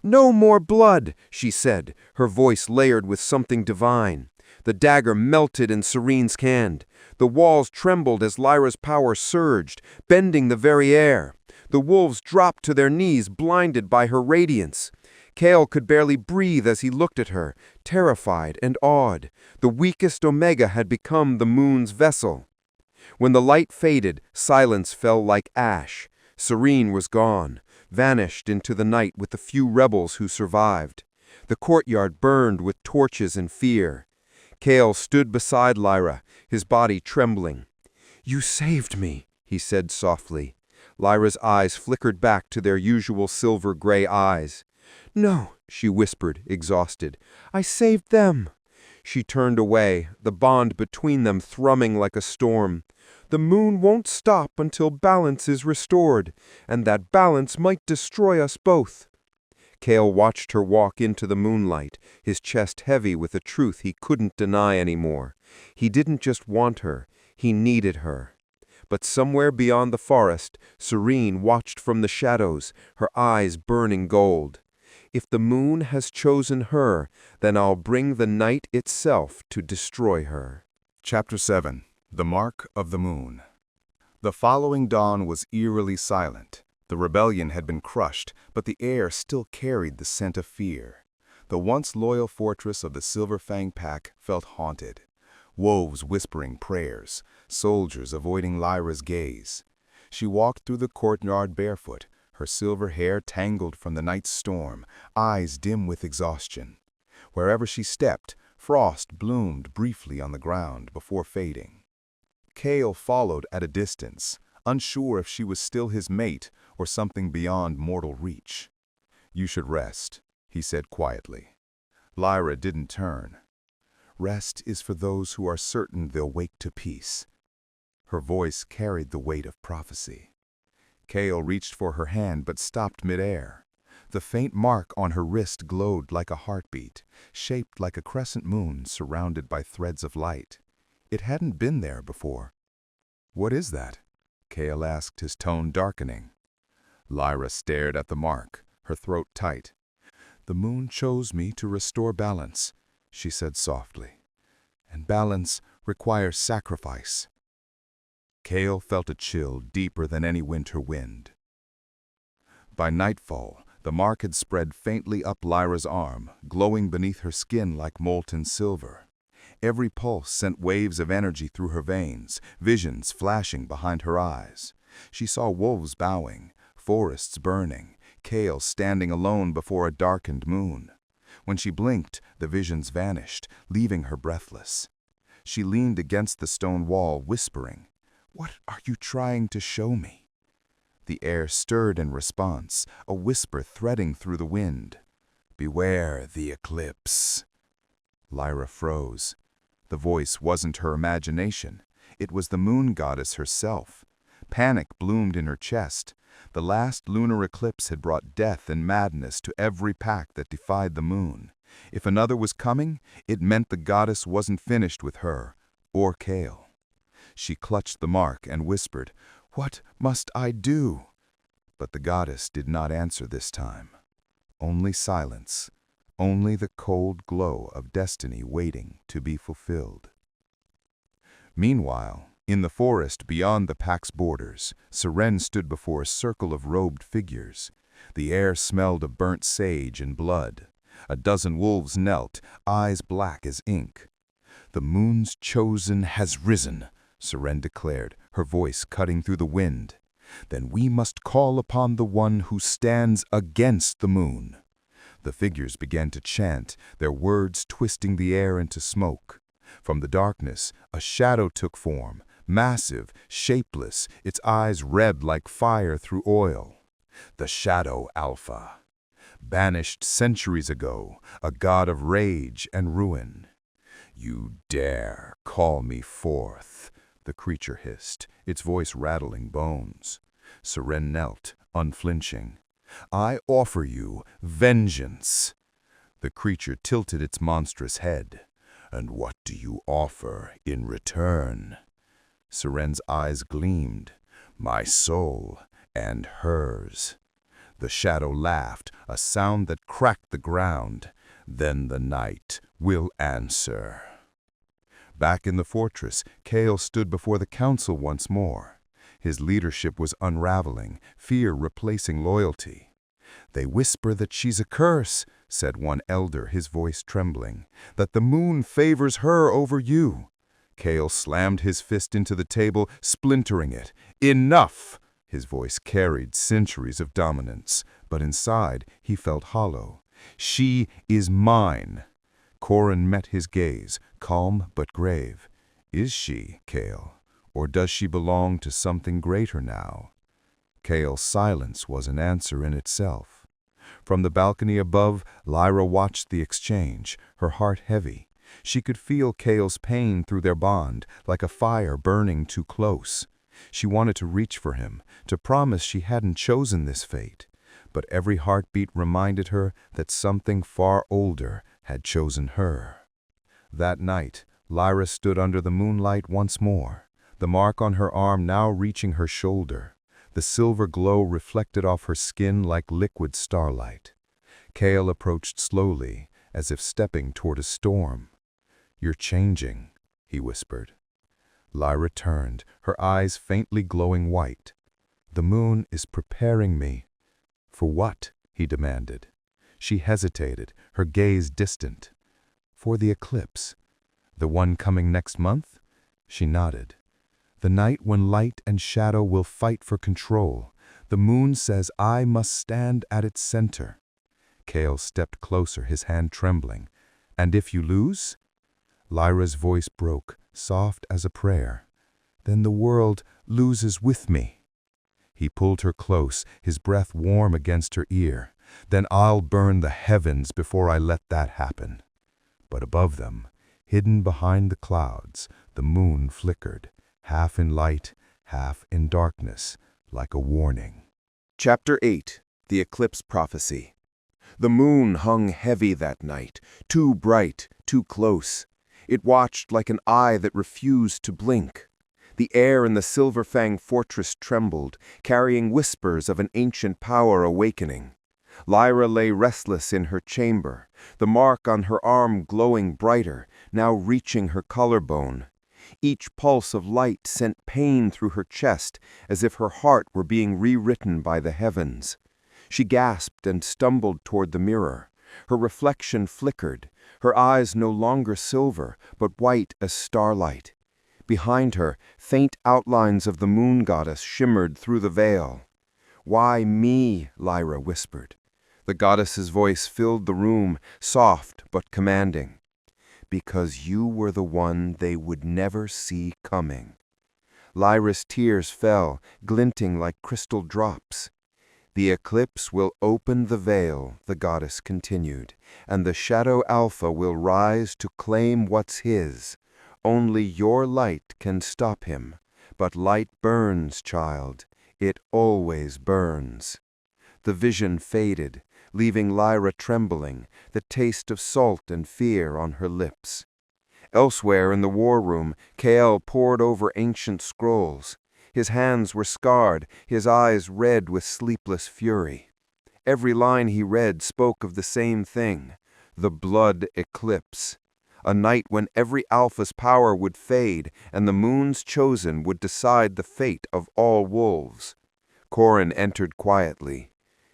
"No more blood," she said, her voice layered with something divine. The dagger melted in Serene's hand. The walls trembled as Lyra's power surged, bending the very air. The wolves dropped to their knees, blinded by her radiance. Kael could barely breathe as he looked at her, terrified and awed. The weakest Omega had become the moon's vessel. When the light faded, silence fell like ash. Serene was gone, vanished into the night with the few rebels who survived. The courtyard burned with torches and fear. Kael stood beside Lyra, his body trembling. "You saved me," he said softly. Lyra's eyes flickered back to their usual silver-gray eyes. "No," she whispered, exhausted. "I saved them." She turned away, the bond between them thrumming like a storm. "The moon won't stop until balance is restored, and that balance might destroy us both." Kael watched her walk into the moonlight, his chest heavy with a truth he couldn't deny anymore. He didn't just want her, he needed her. But somewhere beyond the forest, Serene watched from the shadows, her eyes burning gold. "If the moon has chosen her, then I'll bring the night itself to destroy her." Chapter 7. The Mark of the Moon. The following dawn was eerily silent. The rebellion had been crushed, but the air still carried the scent of fear. The once loyal fortress of the Silverfang pack felt haunted. Wolves whispering prayers, soldiers avoiding Lyra's gaze. She walked through the courtyard barefoot, her silver hair tangled from the night's storm, eyes dim with exhaustion. Wherever she stepped, frost bloomed briefly on the ground before fading. Kael followed at a distance, unsure if she was still his mate or something beyond mortal reach. "You should rest," he said quietly. Lyra didn't turn. "Rest is for those who are certain they'll wake to peace." Her voice carried the weight of prophecy. Kael reached for her hand but stopped midair. The faint mark on her wrist glowed like a heartbeat, shaped like a crescent moon surrounded by threads of light. It hadn't been there before. "What is that?" Kael asked, his tone darkening. Lyra stared at the mark, her throat tight. "The moon chose me to restore balance," she said softly. "And balance requires sacrifice." Kael felt a chill deeper than any winter wind. By nightfall, the mark had spread faintly up Lyra's arm, glowing beneath her skin like molten silver. Every pulse sent waves of energy through her veins, visions flashing behind her eyes. She saw wolves bowing, forests burning, Kael standing alone before a darkened moon. When she blinked, the visions vanished, leaving her breathless. She leaned against the stone wall, whispering, "What are you trying to show me?" The air stirred in response, a whisper threading through the wind. "Beware the eclipse." Lyra froze. The voice wasn't her imagination. It was the moon goddess herself. Panic bloomed in her chest. The last lunar eclipse had brought death and madness to every pack that defied the moon. If another was coming, it meant the goddess wasn't finished with her, or Kael. She clutched the mark and whispered, "What must I do?" But the goddess did not answer this time. Only silence. Only the cold glow of destiny waiting to be fulfilled. Meanwhile, in the forest beyond the pack's borders, Serene stood before a circle of robed figures. The air smelled of burnt sage and blood. A dozen wolves knelt, eyes black as ink. "The moon's chosen has risen," Serene declared, her voice cutting through the wind. "Then we must call upon the one who stands against the moon." The figures began to chant, their words twisting the air into smoke. From the darkness, a shadow took form, massive, shapeless, its eyes red like fire through oil. The Shadow Alpha. Banished centuries ago, a god of rage and ruin. "You dare call me forth," the creature hissed, its voice rattling bones. Seren knelt, unflinching. "I offer you vengeance." The creature tilted its monstrous head. "And what do you offer in return?" Seren's eyes gleamed. "My soul and hers." The shadow laughed, a sound that cracked the ground. "Then the night will answer." Back in the fortress, Kael stood before the council once more. His leadership was unraveling, fear replacing loyalty. "They whisper that she's a curse," said one elder, his voice trembling, "that the moon favors her over you." Kael slammed his fist into the table, splintering it. "Enough!" His voice carried centuries of dominance, but inside he felt hollow. "She is mine." Corin met his gaze, calm but grave. "Is she, Kael? Or does she belong to something greater now?" Kael's silence was an answer in itself. From the balcony above, Lyra watched the exchange, her heart heavy. She could feel Kael's pain through their bond, like a fire burning too close. She wanted to reach for him, to promise she hadn't chosen this fate. But every heartbeat reminded her that something far older had chosen her. That night, Lyra stood under the moonlight once more, the mark on her arm now reaching her shoulder. The silver glow reflected off her skin like liquid starlight. Kael approached slowly, as if stepping toward a storm. "You're changing," he whispered. Lyra turned, her eyes faintly glowing white. "The moon is preparing me." "For what?" he demanded. She hesitated, her gaze distant. "For the eclipse." "The one coming next month?" She nodded. "The night when light and shadow will fight for control. The moon says I must stand at its center." Kael stepped closer, his hand trembling. "And if you lose?" Lyra's voice broke, soft as a prayer. "Then the world loses with me." He pulled her close, his breath warm against her ear. "Then I'll burn the heavens before I let that happen." But above them, hidden behind the clouds, the moon flickered, half in light, half in darkness, like a warning. Chapter 8. The Eclipse Prophecy. The moon hung heavy that night, too bright, too close. It watched like an eye that refused to blink. The air in the Silverfang fortress trembled, carrying whispers of an ancient power awakening. Lyra lay restless in her chamber, the mark on her arm glowing brighter, now reaching her collarbone. Each pulse of light sent pain through her chest, as if her heart were being rewritten by the heavens. She gasped and stumbled toward the mirror. Her reflection flickered, her eyes no longer silver, but white as starlight. Behind her, faint outlines of the moon goddess shimmered through the veil. "Why me?" Lyra whispered. The goddess's voice filled the room, soft but commanding. "Because you were the one they would never see coming." Lyra's tears fell, glinting like crystal drops. "The eclipse will open the veil," the goddess continued, "and the Shadow Alpha will rise to claim what's his. Only your light can stop him. But light burns, child. It always burns." The vision faded, leaving Lyra trembling, the taste of salt and fear on her lips. Elsewhere in the war room, Kael pored over ancient scrolls. His hands were scarred, his eyes red with sleepless fury. Every line he read spoke of the same thing: the blood eclipse. A night when every Alpha's power would fade, and the moon's chosen would decide the fate of all wolves. Corin entered quietly.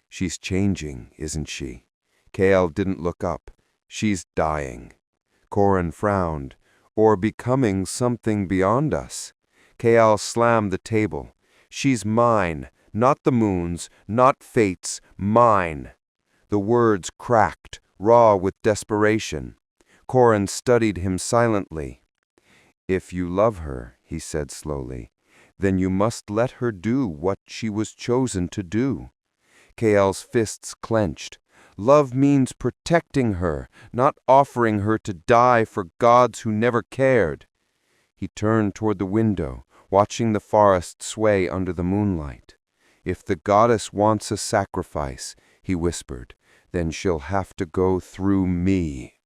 "She's changing, isn't she?" Kael didn't look up. "She's dying." Corin frowned. "Or becoming something beyond us." Kael slammed the table. "She's mine, not the moon's, not fate's, mine." The words cracked, raw with desperation. Corin studied him silently. "If you love her," he said slowly, "then you must let her do what she was chosen to do." Kael's fists clenched. "Love means protecting her, not offering her to die for gods who never cared." He turned toward the window, watching the forest sway under the moonlight. "If the goddess wants a sacrifice," he whispered, "then she'll have to go through me."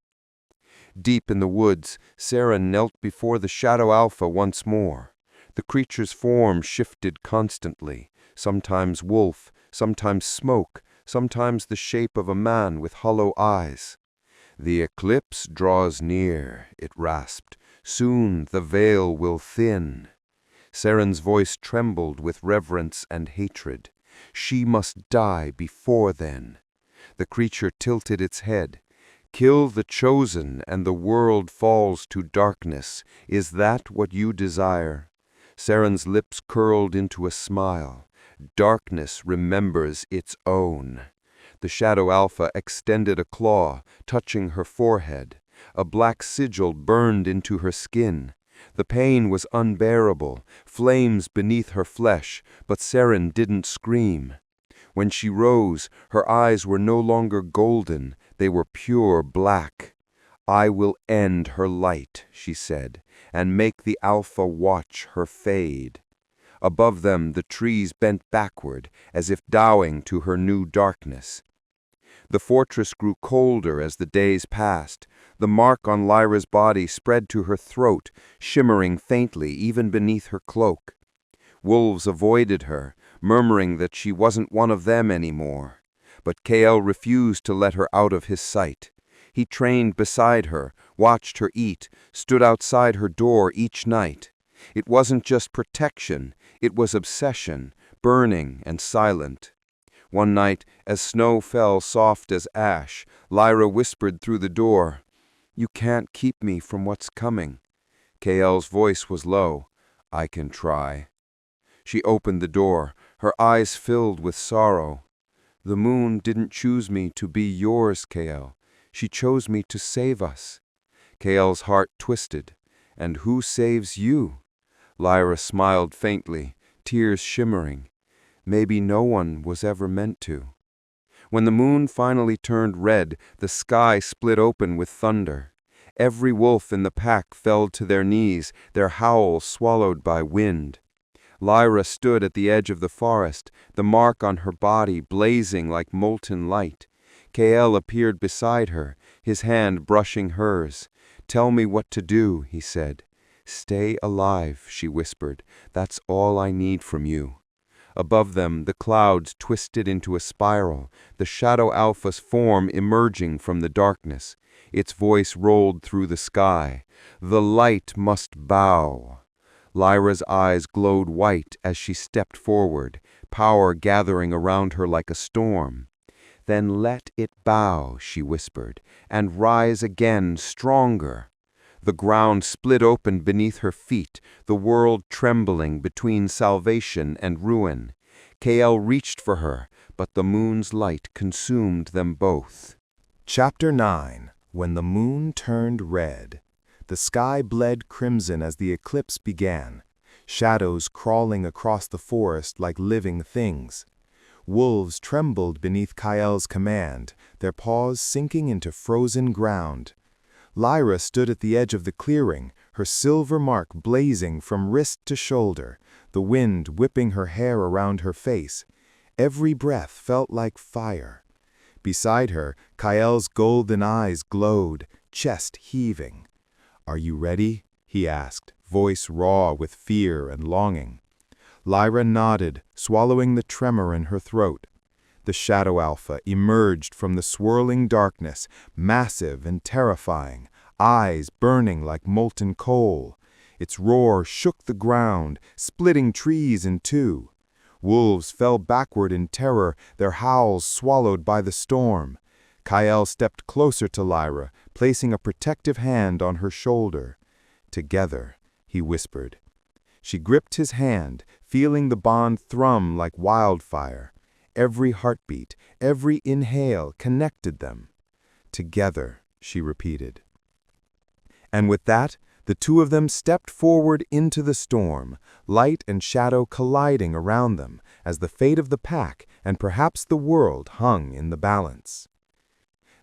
Deep in the woods, Sarah knelt before the Shadow Alpha once more. The creature's form shifted constantly, sometimes wolf, sometimes smoke, sometimes the shape of a man with hollow eyes. "The eclipse draws near," it rasped. "Soon the veil will thin." Saren's voice trembled with reverence and hatred. She must die before then. The creature tilted its head. "Kill the chosen and the world falls to darkness. Is that what you desire?" Saren's lips curled into a smile. "Darkness remembers its own." The Shadow Alpha extended a claw, touching her forehead. A black sigil burned into her skin. The pain was unbearable, flames beneath her flesh, but Saren didn't scream. When she rose, her eyes were no longer golden, they were pure black. "I will end her light," she said, "and make the Alpha watch her fade." Above them the trees bent backward, as if bowing to her new darkness. The fortress grew colder as the days passed. The mark on Lyra's body spread to her throat, shimmering faintly even beneath her cloak. Wolves avoided her, murmuring that she wasn't one of them anymore. But Kael refused to let her out of his sight. He trained beside her, watched her eat, stood outside her door each night. It wasn't just protection, it was obsession, burning and silent. One night, as snow fell soft as ash, Lyra whispered through the door, "You can't keep me from what's coming." Kael's voice was low. "I can try." She opened the door, her eyes filled with sorrow. "The moon didn't choose me to be yours, Kael. She chose me to save us." Kael's heart twisted. "And who saves you?" Lyra smiled faintly, tears shimmering. "Maybe no one was ever meant to." When the moon finally turned red, the sky split open with thunder. Every wolf in the pack fell to their knees, their howls swallowed by wind. Lyra stood at the edge of the forest, the mark on her body blazing like molten light. Kael appeared beside her, his hand brushing hers. "Tell me what to do," he said. "Stay alive," she whispered. "That's all I need from you." Above them, the clouds twisted into a spiral, the Shadow Alpha's form emerging from the darkness. Its voice rolled through the sky. "The light must bow." Lyra's eyes glowed white as she stepped forward, power gathering around her like a storm. "Then let it bow," she whispered, "and rise again stronger." The ground split open beneath her feet, the world trembling between salvation and ruin. Kael reached for her, but the moon's light consumed them both. Chapter 9. When the moon turned red. The sky bled crimson as the eclipse began, shadows crawling across the forest like living things. Wolves trembled beneath Kael's command, their paws sinking into frozen ground. Lyra stood at the edge of the clearing, her silver mark blazing from wrist to shoulder, the wind whipping her hair around her face. Every breath felt like fire. Beside her, Kael's golden eyes glowed, chest heaving. "Are you ready?" he asked, voice raw with fear and longing. Lyra nodded, swallowing the tremor in her throat. The Shadow Alpha emerged from the swirling darkness, massive and terrifying, eyes burning like molten coal. Its roar shook the ground, splitting trees in two. Wolves fell backward in terror, their howls swallowed by the storm. Kael stepped closer to Lyra, placing a protective hand on her shoulder. "Together," he whispered. She gripped his hand, feeling the bond thrum like wildfire. Every heartbeat, every inhale connected them. "Together," she repeated. And with that, the two of them stepped forward into the storm, light and shadow colliding around them, as the fate of the pack and perhaps the world hung in the balance.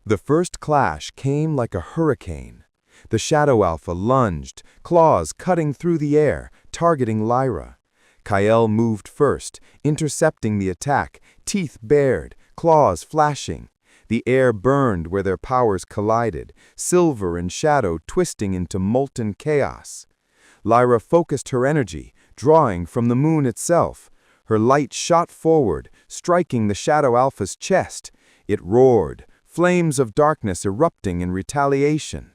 The first clash came like a hurricane. The Shadow Alpha lunged, claws cutting through the air, targeting Lyra. Kael moved first, intercepting the attack, teeth bared, claws flashing. The air burned where their powers collided, silver and shadow twisting into molten chaos. Lyra focused her energy, drawing from the moon itself. Her light shot forward, striking the Shadow Alpha's chest. It roared, flames of darkness erupting in retaliation.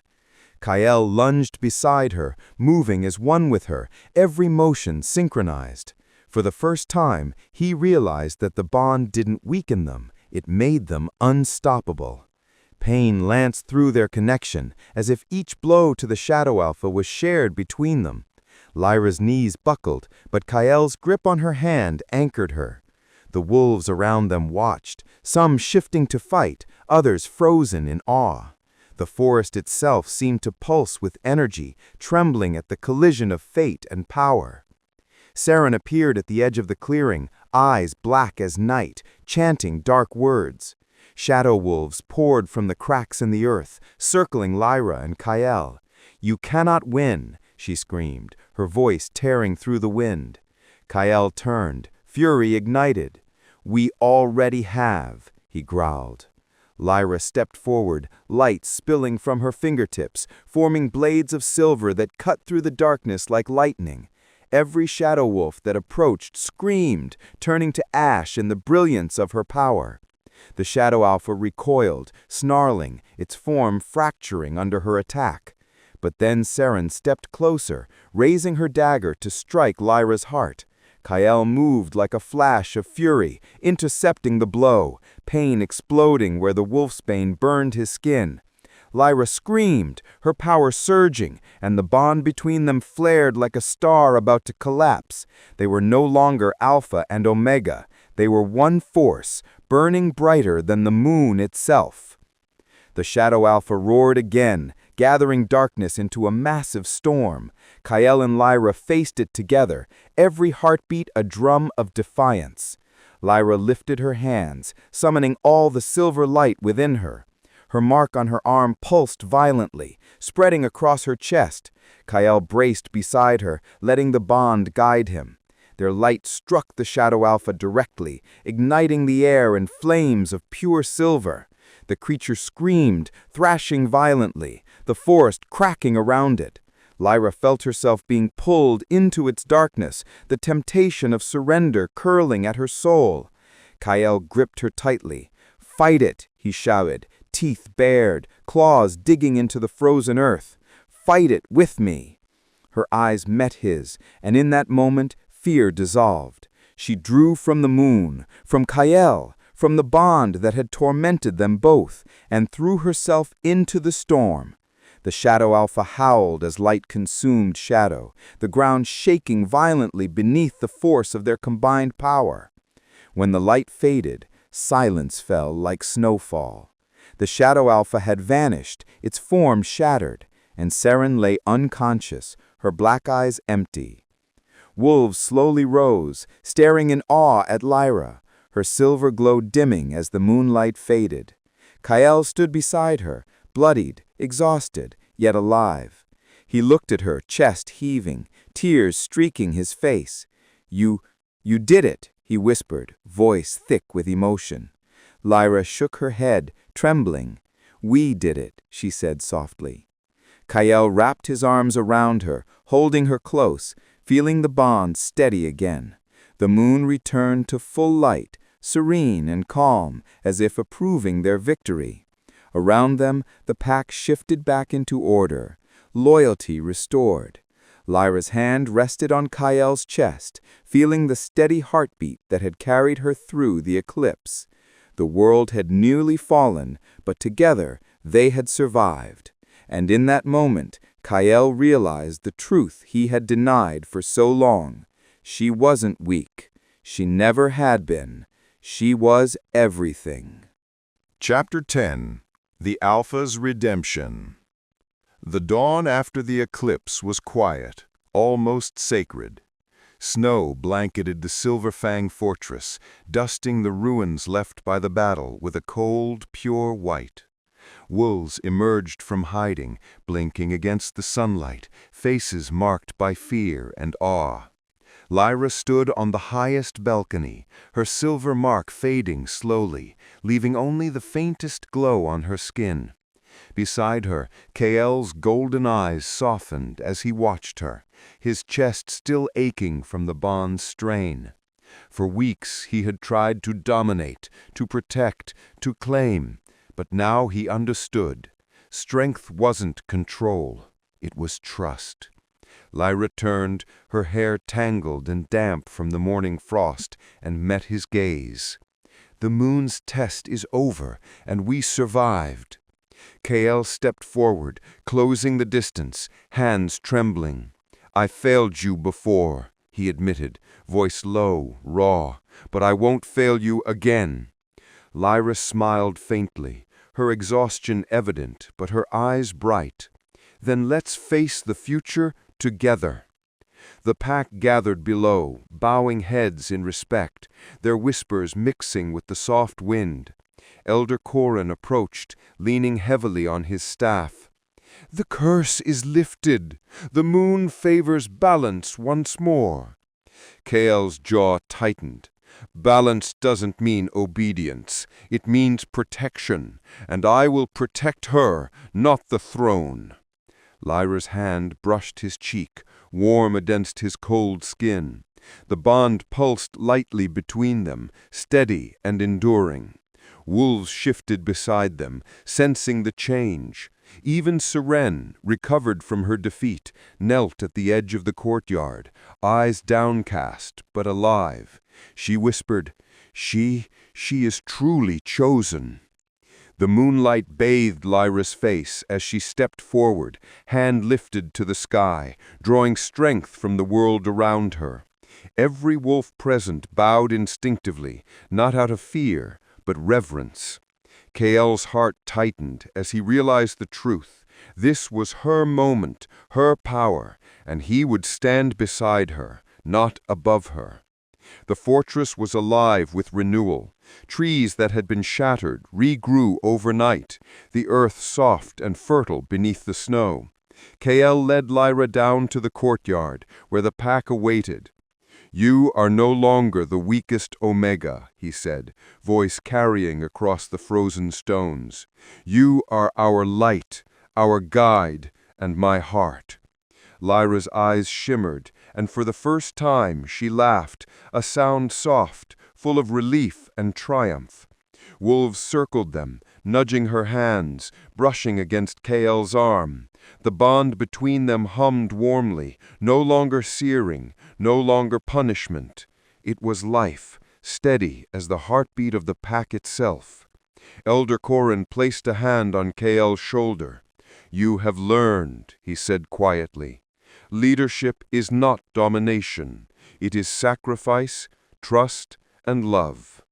Kael lunged beside her, moving as one with her, every motion synchronized. For the first time, he realized that the bond didn't weaken them, it made them unstoppable. Pain lanced through their connection, as if each blow to the Shadow Alpha was shared between them. Lyra's knees buckled, but Kael's grip on her hand anchored her. The wolves around them watched, some shifting to fight, others frozen in awe. The forest itself seemed to pulse with energy, trembling at the collision of fate and power. Saren appeared at the edge of the clearing, eyes black as night, chanting dark words. Shadow wolves poured from the cracks in the earth, circling Lyra and Kael. "You cannot win," she screamed, her voice tearing through the wind. Kael turned, fury ignited. "We already have," he growled. Lyra stepped forward, light spilling from her fingertips, forming blades of silver that cut through the darkness like lightning. Every shadow wolf that approached screamed, turning to ash in the brilliance of her power. The Shadow Alpha recoiled, snarling, its form fracturing under her attack. But then Saren stepped closer, raising her dagger to strike Lyra's heart. Kael moved like a flash of fury, intercepting the blow, pain exploding where the wolfsbane burned his skin. Lyra screamed, her power surging, and the bond between them flared like a star about to collapse. They were no longer Alpha and Omega. They were one force, burning brighter than the moon itself. The Shadow Alpha roared again, gathering darkness into a massive storm. Kael and Lyra faced it together, every heartbeat a drum of defiance. Lyra lifted her hands, summoning all the silver light within her. Her mark on her arm pulsed violently, spreading across her chest. Kael braced beside her, letting the bond guide him. Their light struck the Shadow Alpha directly, igniting the air in flames of pure silver. The creature screamed, thrashing violently, the forest cracking around it. Lyra felt herself being pulled into its darkness, the temptation of surrender curling at her soul. Kael gripped her tightly. "Fight it," he shouted, teeth bared, claws digging into the frozen earth. "Fight it with me." Her eyes met his, and in that moment, fear dissolved. She drew from the moon, from Kael, from the bond that had tormented them both, and threw herself into the storm. The Shadow Alpha howled as light consumed shadow, the ground shaking violently beneath the force of their combined power. When the light faded, silence fell like snowfall. The Shadow Alpha had vanished, its form shattered, and Saren lay unconscious, her black eyes empty. Wolves slowly rose, staring in awe at Lyra, her silver glow dimming as the moonlight faded. Kael stood beside her, bloodied, exhausted, yet alive. He looked at her, chest heaving, tears streaking his face. You did it," he whispered, voice thick with emotion. Lyra shook her head, trembling. "We did it," she said softly. Kael wrapped his arms around her, holding her close, feeling the bond steady again. The moon returned to full light, serene and calm, as if approving their victory. Around them, the pack shifted back into order, loyalty restored. Lyra's hand rested on Kael's chest, feeling the steady heartbeat that had carried her through the eclipse. The world had nearly fallen, but together they had survived. And in that moment, Kael realized the truth he had denied for so long. She wasn't weak. She never had been. She was everything. Chapter 10. The Alpha's Redemption. The dawn after the eclipse was quiet, almost sacred. Snow blanketed the Silver Fang fortress, dusting the ruins left by the battle with a cold, pure white. Wolves emerged from hiding, blinking against the sunlight, faces marked by fear and awe. Lyra stood on the highest balcony, her silver mark fading slowly, leaving only the faintest glow on her skin. Beside her, Kael's golden eyes softened as he watched her, his chest still aching from the bond's strain. For weeks he had tried to dominate, to protect, to claim, but now he understood. Strength wasn't control, it was trust. Lyra turned, her hair tangled and damp from the morning frost, and met his gaze. "The moon's test is over, and we survived." Kael stepped forward, closing the distance, hands trembling. "I failed you before," he admitted, voice low, raw, "but I won't fail you again." Lyra smiled faintly, her exhaustion evident, but her eyes bright. "Then let's face the future together." The pack gathered below, bowing heads in respect, their whispers mixing with the soft wind. Elder Corin approached, leaning heavily on his staff. "The curse is lifted. The moon favors balance once more." Kael's jaw tightened. "Balance doesn't mean obedience. It means protection, and I will protect her, not the throne." Lyra's hand brushed his cheek, warm against his cold skin. The bond pulsed lightly between them, steady and enduring. Wolves shifted beside them, sensing the change. Even Seren, recovered from her defeat, knelt at the edge of the courtyard, eyes downcast but alive. She whispered, She is truly chosen." The moonlight bathed Lyra's face as she stepped forward, hand lifted to the sky, drawing strength from the world around her. Every wolf present bowed instinctively, not out of fear, but reverence. Kael's heart tightened as he realized the truth. This was her moment, her power, and he would stand beside her, not above her. The fortress was alive with renewal. Trees that had been shattered regrew overnight, the earth soft and fertile beneath the snow. Kael led Lyra down to the courtyard, where the pack awaited. "You are no longer the weakest Omega," he said, voice carrying across the frozen stones. "You are our light, our guide, and my heart." Lyra's eyes shimmered, and for the first time she laughed, a sound soft, full of relief and triumph. Wolves circled them, nudging her hands, brushing against Kael's arm. The bond between them hummed warmly, no longer searing, no longer punishment. It was life, steady as the heartbeat of the pack itself. Elder Corin placed a hand on Kael's shoulder. "You have learned," he said quietly. "Leadership is not domination. It is sacrifice, trust, and love."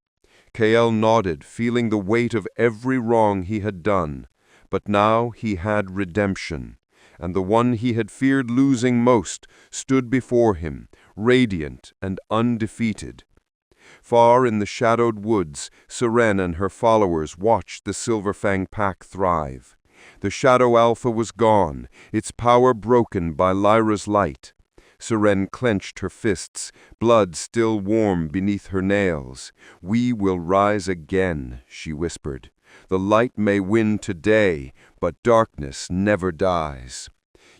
Kael nodded, feeling the weight of every wrong he had done. But now he had redemption, and the one he had feared losing most stood before him, radiant and undefeated. Far in the shadowed woods, Seren and her followers watched the Silverfang pack thrive. The Shadow Alpha was gone, its power broken by Lyra's light. Seren clenched her fists, blood still warm beneath her nails. "We will rise again," she whispered. "The light may win today, but darkness never dies."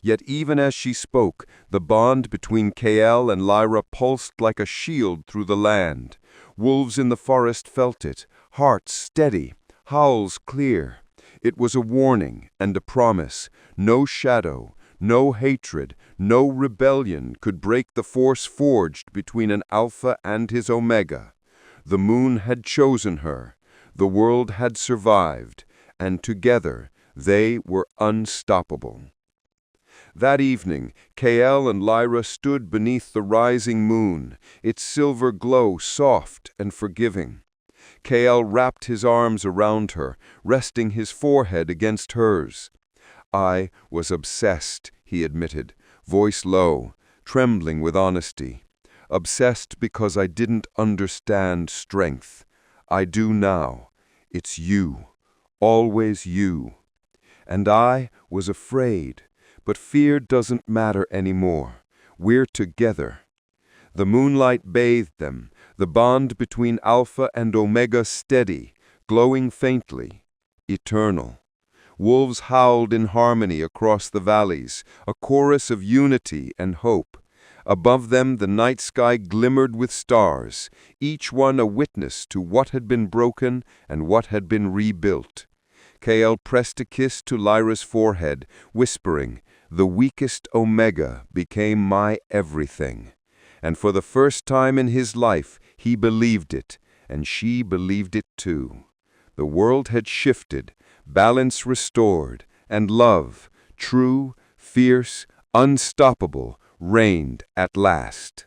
Yet even as she spoke, the bond between Kael and Lyra pulsed like a shield through the land. Wolves in the forest felt it, hearts steady, howls clear. It was a warning and a promise. No shadow, no hatred, no rebellion could break the force forged between an Alpha and his Omega. The moon had chosen her, the world had survived, and together they were unstoppable. That evening, Kael and Lyra stood beneath the rising moon, its silver glow soft and forgiving. Kael wrapped his arms around her, resting his forehead against hers. "I was obsessed," he admitted, voice low, trembling with honesty. "Obsessed because I didn't understand strength. I do now. It's you, always you. And I was afraid, but fear doesn't matter anymore. We're together." The moonlight bathed them, the bond between Alpha and Omega steady, glowing faintly, eternal. Wolves howled in harmony across the valleys, a chorus of unity and hope. Above them the night sky glimmered with stars, each one a witness to what had been broken and what had been rebuilt. Kael pressed a kiss to Lyra's forehead, whispering, "The weakest Omega became my everything." And for the first time in his life, he believed it, and she believed it too. The world had shifted, balance restored, and love, true, fierce, unstoppable, reigned at last.